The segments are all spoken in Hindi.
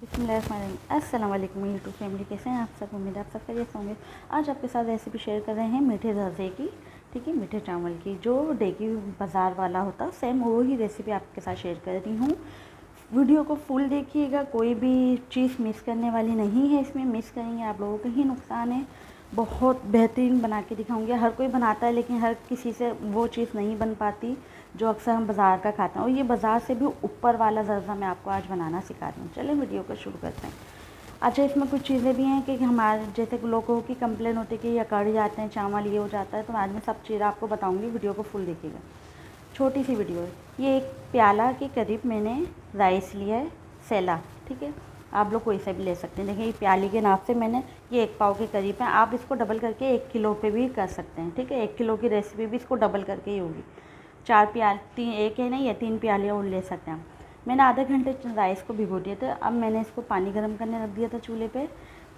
अस्सलाम वालेकुम यूट्यूब फैमिली, कैसे हैं आप सब। उम्मीद है आप सब खैरियत से होंगे। आज आपके साथ रेसिपी शेयर कर रहे हैं मीठे ज़र्ज़े की, ठीक है, मीठे चावल की। जो डेगी बाज़ार वाला होता है सेम वो ही रेसिपी आपके साथ शेयर कर रही हूँ। वीडियो को फुल देखिएगा, कोई भी चीज़ मिस करने वाली नहीं है। इसमें मिस करेंगे आप लोगों का ही नुकसान है। बहुत बेहतरीन बना के दिखाऊंगी। हर कोई बनाता है लेकिन हर किसी से वो चीज़ नहीं बन पाती जो अक्सर हम बाज़ार का खाते हैं। और ये बाज़ार से भी ऊपर वाला ज़र्ज़ा मैं आपको आज बनाना सिखा रही हूँ। चलिए वीडियो को शुरू करते हैं। अच्छा, इसमें कुछ चीज़ें भी हैं कि हमारे जैसे लोगों की कंप्लेन होती है कि ये कड़ जाते हैं चावल, ये हो जाता है। तो आज मैं सब चीज़ें आपको बताऊँगी, वीडियो को फुल देखिएगा। छोटी सी वीडियो है। ये एक प्याला के करीब मैंने राइस लिया है, सैला, ठीक है। आप लोग कोई सा भी ले सकते हैं। देखिए ये प्याली के नाप से मैंने ये 1 पाव के करीब है। आप इसको डबल करके 1 किलो पे भी कर सकते हैं, ठीक है। 1 किलो की रेसिपी भी इसको डबल करके ही होगी। 4 प्याल, 3, एक है नहीं या 3 प्याले और ले सकते हैं। मैंने आधे घंटे राइस को भिगो दिया था। अब मैंने इसको पानी गर्म करने रख दिया था चूल्हे पे,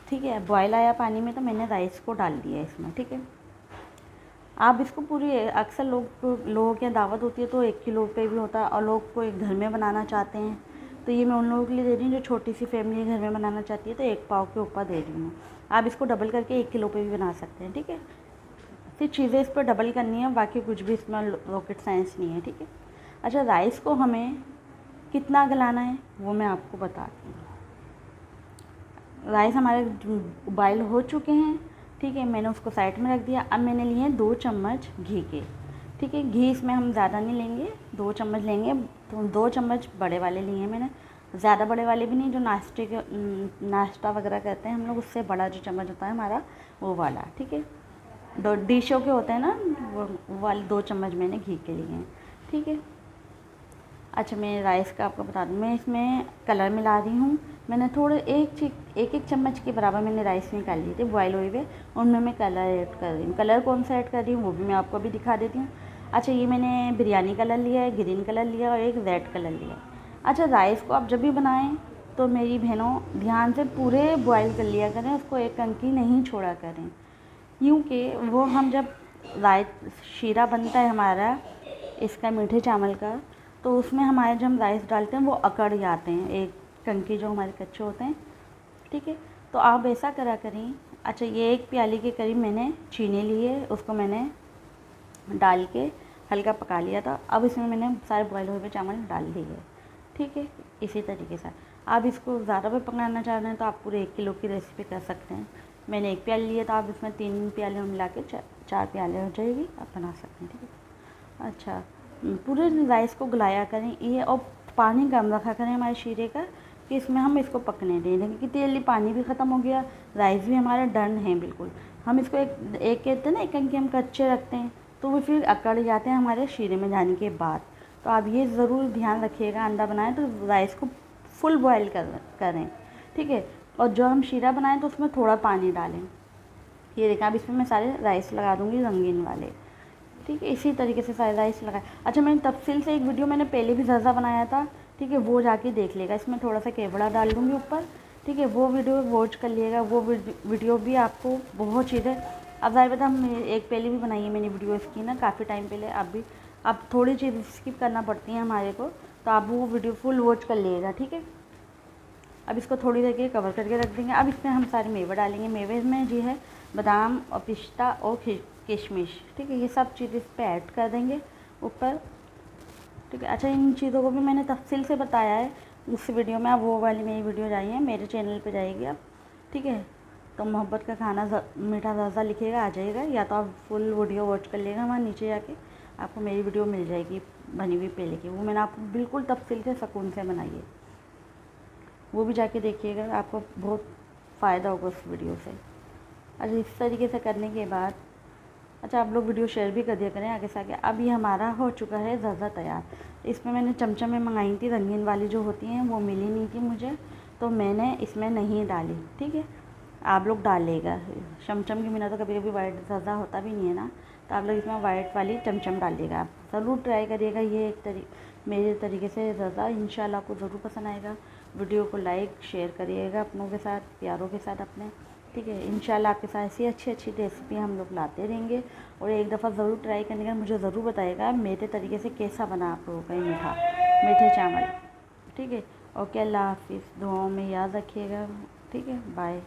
ठीक है। बॉयल आया पानी में तो मैंने राइस को डाल दिया इसमें, ठीक है। आप इसको पूरी, अक्सर लोगों की दावत होती है तो 1 किलो पे भी होता है, और लोग को एक घर में बनाना चाहते हैं तो ये मैं उन लोगों के लिए दे रही हूँ जो छोटी सी फैमिली घर में बनाना चाहती है, तो 1 पाव के ऊपर दे रही हूँ। आप इसको डबल करके 1 किलो पे भी बना सकते हैं, ठीक है। फिर चीज़ें इस पर डबल करनी है, बाकी कुछ भी इसमें रॉकेट साइंस नहीं है, ठीक है। अच्छा, राइस को हमें कितना गलाना है वो मैं आपको बताती हूँ। राइस हमारे बॉयल हो चुके हैं, ठीक है। मैंने उसको साइड में रख दिया। अब मैंने लिए हैं 2 चम्मच घी के, ठीक है। घी इसमें हम ज़्यादा नहीं लेंगे, 2 चम्मच लेंगे। तो 2 चम्मच बड़े वाले लिए हैं मैंने, ज़्यादा बड़े वाले भी नहीं, जो नाश्ता वगैरह करते हैं हम लोग, उससे बड़ा जो चम्मच होता है हमारा वो वाला, ठीक है। 2 डिशों के होते हैं ना, वो वाले 2 चम्मच मैंने घी के लिए हैं, ठीक है। अच्छा, मैं राइस का आपको बता दूँ, मैं इसमें कलर मिला रही हूँ। मैंने थोड़े एक चम्मच के बराबर मैंने राइस निकाल लिए थे बॉयल हुए हुए, उनमें मैं कलर ऐड कर रही हूँ। कलर कौन सा ऐड कर रही हूँ वो भी मैं आपको अभी दिखा देती हूँ। अच्छा, ये मैंने बिरयानी कलर लिया है, ग्रीन कलर लिया और एक रेड कलर लिया। अच्छा, राइस को आप जब भी बनाएं तो मेरी बहनों ध्यान से पूरे बॉयल कर लिया करें, उसको एक कंकी नहीं छोड़ा करें, क्योंकि वो हम जब शीरा बनता है हमारा इसका मीठे चावल का, तो उसमें हमारे जब हम राइस डालते हैं वो अकड़ जाते हैं, एक कंकी जो हमारे कच्चे होते हैं, ठीक है। तो आप ऐसा करा करें। अच्छा, ये 1 प्याली के करीब मैंने चीनी ली है, उसको मैंने डाल के हल्का पका लिया था। अब इसमें मैंने सारे बॉयल हुए चावल डाल दिए, ठीक है। इसी तरीके से आप इसको ज़्यादा भी पकाना चाह रहे हैं तो आप पूरे 1 किलो की रेसिपी कर सकते हैं। मैंने 1 प्याली लिया था, आप इसमें 3 प्याले मिला के 4 प्याले हो जाएगी, आप बना सकते हैं, ठीक है। अच्छा, पूरे राइस को गलाया करें ये, और पानी कम रखा करें हमारे शीरे का, कि इसमें हम इसको पकने दें। देखिए कि तेल पानी भी ख़त्म हो गया, राइस भी हमारा डन है बिल्कुल। हम इसको एक कहते हैं ना, एक कंकी हम कच्चे रखते हैं तो वो फिर अकड़ जाते हैं हमारे शीरे में जाने के बाद। तो आप ये ज़रूर ध्यान रखिएगा, अंडा बनाएं तो राइस को फुल बॉयल करें, ठीक है। और जो हम शीरा बनाएं तो उसमें थोड़ा पानी डालें। ये देखें, अब इसमें मैं सारे राइस लगा दूँगी रंगीन वाले, ठीक है। इसी तरीके से सारे राइस लगाए। अच्छा, मैंने तफसील से एक वीडियो मैंने पहले भी ज़र्ज़ा बनाया था, ठीक है, वो जाके देख लेगा। इसमें थोड़ा सा केवड़ा डाल दूँगी ऊपर, ठीक है। वो वीडियो वॉच कर लिएगा, वो वीडियो भी आपको बहुत चीज़ें। अब ज़ाहिर बात हम एक पहले भी बनाई है मैंने वीडियो इसकी ना, काफ़ी टाइम पहले। अब थोड़ी चीज़ स्किप करना पड़ती है हमारे को, तो आप वो वीडियो फुल वॉच कर लिएगा, ठीक है। अब इसको थोड़ी देर के कवर करके रख देंगे। अब इसमें हम सारे मेवे डालेंगे। मेवे में जी है बादाम और पिस्ता और किशमिश, ठीक है। ये सब चीज़ इस पर ऐड कर देंगे ऊपर, ठीक है। अच्छा, इन चीज़ों को भी मैंने तफसील से बताया है उस वीडियो में। आप वो वाली मेरी वीडियो जाइए, मेरे चैनल पे जाएगी आप, ठीक है। तो मोहब्बत का खाना मीठा ज़र्ज़ा लिखिएगा, आ जाएगा, या तो आप फुल वीडियो वॉच कर लेगा, वहाँ नीचे जाके आपको मेरी वीडियो मिल जाएगी बनी हुई पहले की। वो मैंने आपको बिल्कुल तफसील से सुकून से बनाई है, वो भी जाके देखिएगा, आपको बहुत फ़ायदा होगा उस वीडियो से। अच्छा, इस तरीके से करने के बाद, अच्छा, आप लोग वीडियो शेयर भी कर दिया करें आगे से आगे। अब ये हमारा हो चुका है ज़र्ज़ा तैयार। इसमें मैंने चमचा में मंगाई थी, रंगीन वाली जो होती हैं, वो मिली नहीं थी मुझे, तो मैंने इसमें नहीं डाली, ठीक है। आप लोग डालिएगा चमचम के बिना, तो कभी कभी वाइट ज़र्ज़ा होता भी नहीं है ना, तो आप लोग इसमें वाइट वाली चमचम डालिएगा। आप ज़रूर ट्राई करिएगा ये मेरे तरीके से ज़र्ज़ा, इंशाल्लाह आपको ज़रूर पसंद आएगा। वीडियो को लाइक शेयर करिएगा अपनों के साथ, प्यारों के साथ अपने, ठीक है। इंशाल्लाह आपके साथ ऐसी अच्छी अच्छी रेसिपी हम लोग लाते रहेंगे। और एक दफ़ा ज़रूर ट्राई करने का मुझे ज़रूर बताइएगा मेरे तरीके से कैसा बना आप लोगों का ये मीठे चावल, ठीक है। ओके, अल्लाह हाफिज़, दुआओं में याद रखिएगा। ठीक है, बाय।